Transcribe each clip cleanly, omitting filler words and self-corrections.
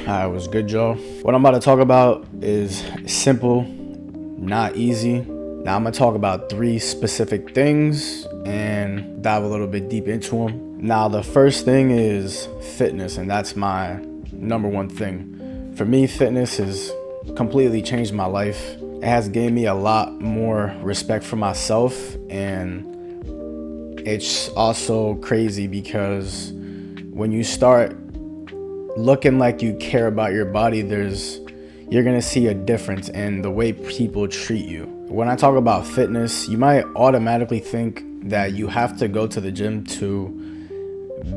Alright, what's good, y'all? What I'm about to talk about is simple, not easy. Now I'm gonna talk about 3 specific things and dive a little bit deep into them. Now the first thing is fitness, and that's my number one thing. For me, fitness has completely changed my life. It has given me a lot more respect for myself, and it's also crazy because when you start looking like you care about your body, you're gonna see a difference in the way people treat you. When I talk about fitness, you might automatically think that you have to go to the gym to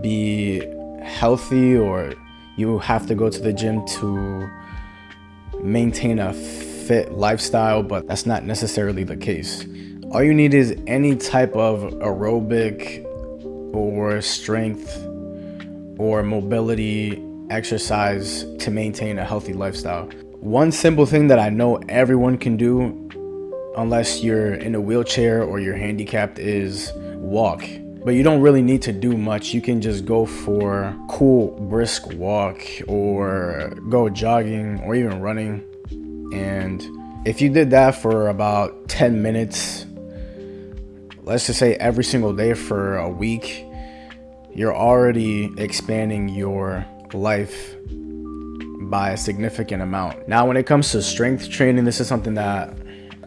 be healthy, or you have to go to the gym to maintain a fit lifestyle, but that's not necessarily the case. All you need is any type of aerobic or strength or mobility exercise to maintain a healthy lifestyle. One simple thing that I know everyone can do, unless you're in a wheelchair or you're handicapped, is walk. But you don't really need to do much. You can just go for a cool, brisk walk, or go jogging, or even running. And if you did that for about 10 minutes, let's just say every single day for a week, you're already expanding your life by a significant amount. Now, when it comes to strength training, this is something that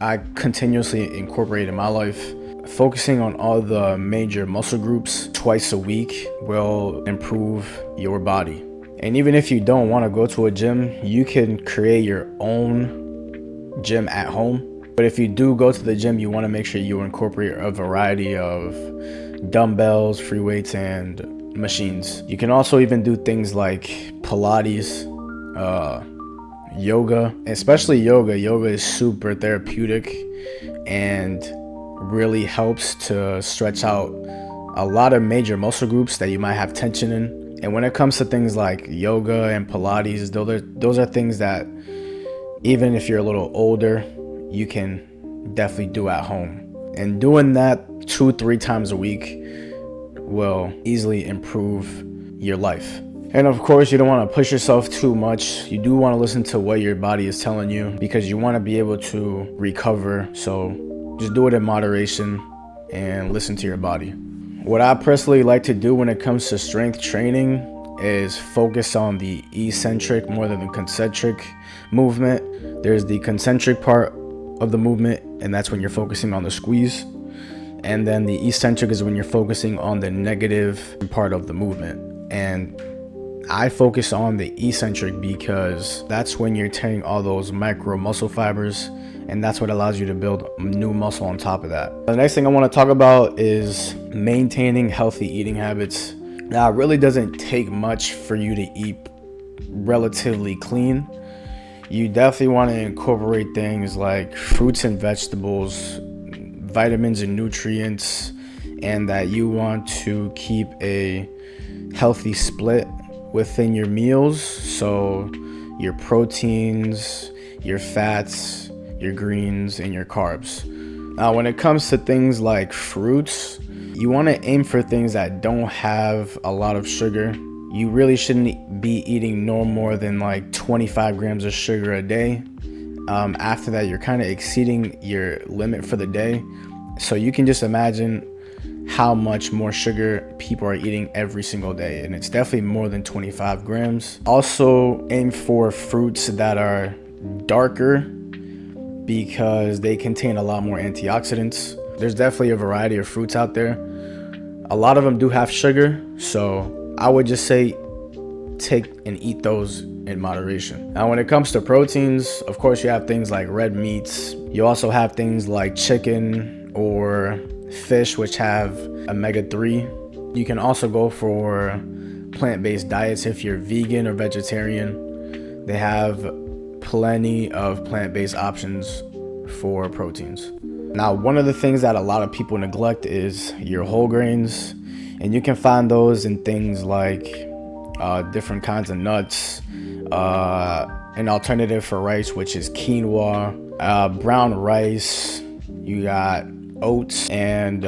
I continuously incorporate in my life. Focusing on all the major muscle groups twice a week will improve your body. And even if you don't want to go to a gym, you can create your own gym at home. But if you do go to the gym, you want to make sure you incorporate a variety of dumbbells, free weights, and machines. You can also even do things like Pilates, yoga, especially yoga. Yoga is super therapeutic and really helps to stretch out a lot of major muscle groups that you might have tension in. And when it comes to things like yoga and Pilates, those are things that even if you're a little older, you can definitely do at home. And doing that 2-3 times a week will easily improve your life. And of course, you don't want to push yourself too much. You do want to listen to what your body is telling you, because you want to be able to recover. So just do it in moderation and listen to your body. What I personally like to do when it comes to strength training is focus on the eccentric more than the concentric movement. There's the concentric part of the movement, and that's when you're focusing on the squeeze. And then the eccentric is when you're focusing on the negative part of the movement. And I focus on the eccentric because that's when you're tearing all those micro muscle fibers, and that's what allows you to build new muscle on top of that. The next thing I want to talk about is maintaining healthy eating habits. Now, it really doesn't take much for you to eat relatively clean. You definitely want to incorporate things like fruits and vegetables, vitamins and nutrients, and that you want to keep a healthy split within your meals. So your proteins, your fats, your greens, and your carbs. Now, when it comes to things like fruits, you want to aim for things that don't have a lot of sugar. You really shouldn't be eating no more than like 25 grams of sugar a day. After that, you're kind of exceeding your limit for the day. So you can just imagine how much more sugar people are eating every single day, and it's definitely more than 25 grams. Also, aim for fruits that are darker because they contain a lot more antioxidants. There's definitely a variety of fruits out there. A lot of them do have sugar, so I would just say take and eat those in moderation. Now, when it comes to proteins, of course, you have things like red meats. You also have things like chicken or fish, which have omega-3. You can also go for plant-based diets if you're vegan or vegetarian. They have plenty of plant-based options for proteins. Now, one of the things that a lot of people neglect is your whole grains, and you can find those in things like different kinds of nuts, an alternative for rice, which is quinoa, brown rice. You got oats, and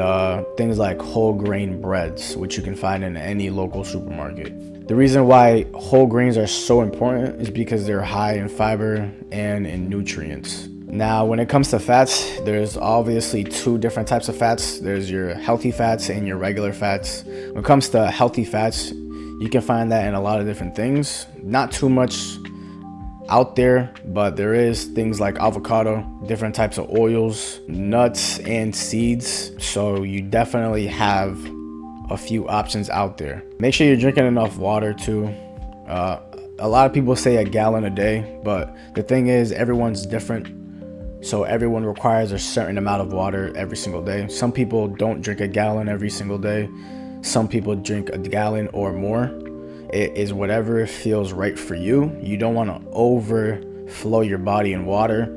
things like whole grain breads, which you can find in any local supermarket. The reason why whole grains are so important is because they're high in fiber and in nutrients. Now, when it comes to fats, there's obviously two different types of fats. There's your healthy fats and your regular fats. When it comes to healthy fats, you can find that in a lot of different things. Not too much out there, but there is things like avocado, different types of oils, nuts, and seeds. So you definitely have a few options out there. Make sure you're drinking enough water too. A lot of people say a gallon a day, but the thing is, everyone's different. So everyone requires a certain amount of water every single day. Some people don't drink a gallon every single day. Some people drink a gallon or more. It is whatever feels right for you. You don't want to overflow your body in water.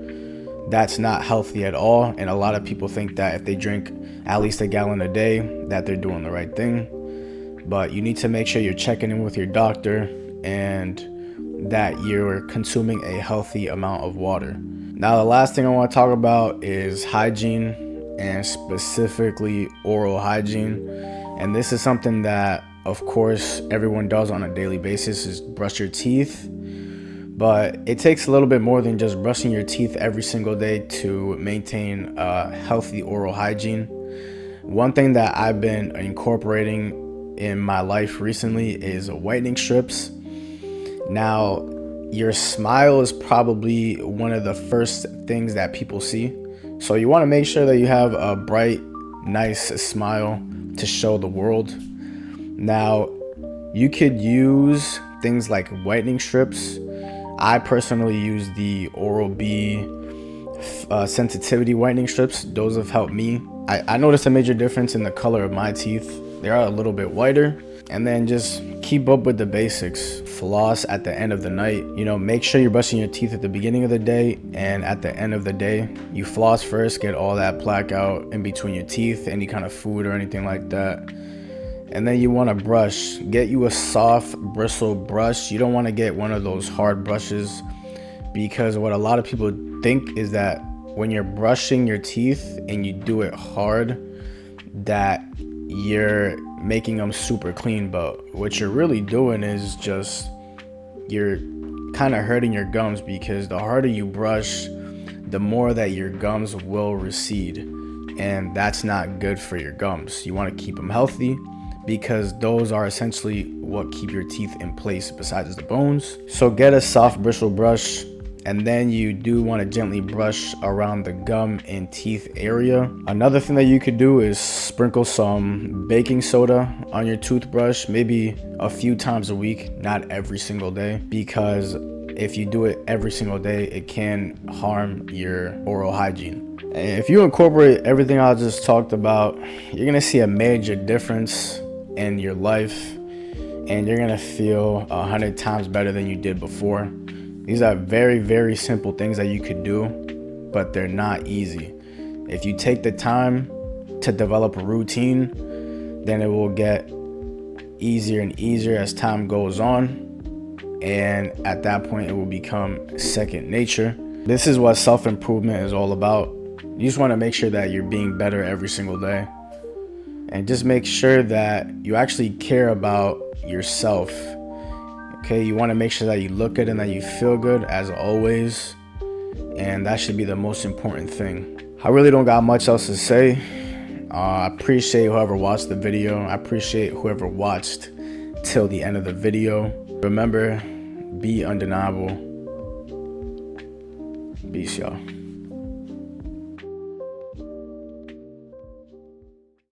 That's not healthy at all. And a lot of people think that if they drink at least a gallon a day, that they're doing the right thing. But you need to make sure you're checking in with your doctor and that you're consuming a healthy amount of water. Now, the last thing I want to talk about is hygiene, and specifically oral hygiene. And this is something that, of course, everyone does on a daily basis, is brush your teeth. But it takes a little bit more than just brushing your teeth every single day to maintain a healthy oral hygiene. One thing that I've been incorporating in my life recently is whitening strips. Now, your smile is probably one of the first things that people see. So you want to make sure that you have a bright, nice smile to show the world. Now, you could use things like whitening strips. I personally use the Oral-B sensitivity whitening strips. Those have helped me. I noticed a major difference in the color of my teeth. They are a little bit whiter. And then just keep up with the basics. Floss at the end of the night. You know, make sure you're brushing your teeth at the beginning of the day, and at the end of the day, you floss first, get all that plaque out in between your teeth, any kind of food or anything like that. And then you want to brush. Get you a soft bristle brush. You don't want to get one of those hard brushes, because what a lot of people think is that when you're brushing your teeth and you do it hard, that you're making them super clean. But what you're really doing is just you're kind of hurting your gums, because the harder you brush, the more that your gums will recede, and that's not good for your gums. You want to keep them healthy, because those are essentially what keep your teeth in place besides the bones. So get a soft bristle brush, and then you do want to gently brush around the gum and teeth area. Another thing that you could do is sprinkle some baking soda on your toothbrush, maybe a few times a week, not every single day, because if you do it every single day, it can harm your oral hygiene. And if you incorporate everything I just talked about, you're gonna see a major difference in your life, and you're gonna feel 100 times better than you did before. These are very, very simple things that you could do, but they're not easy. If you take the time to develop a routine, then it will get easier and easier as time goes on. And at that point, it will become second nature. This is what self-improvement is all about. You just want to make sure that you're being better every single day. And just make sure that you actually care about yourself. Okay, you want to make sure that you look good and that you feel good, as always. And that should be the most important thing. I really don't got much else to say. I appreciate whoever watched the video. I appreciate whoever watched till the end of the video. Remember, be undeniable. Peace, y'all.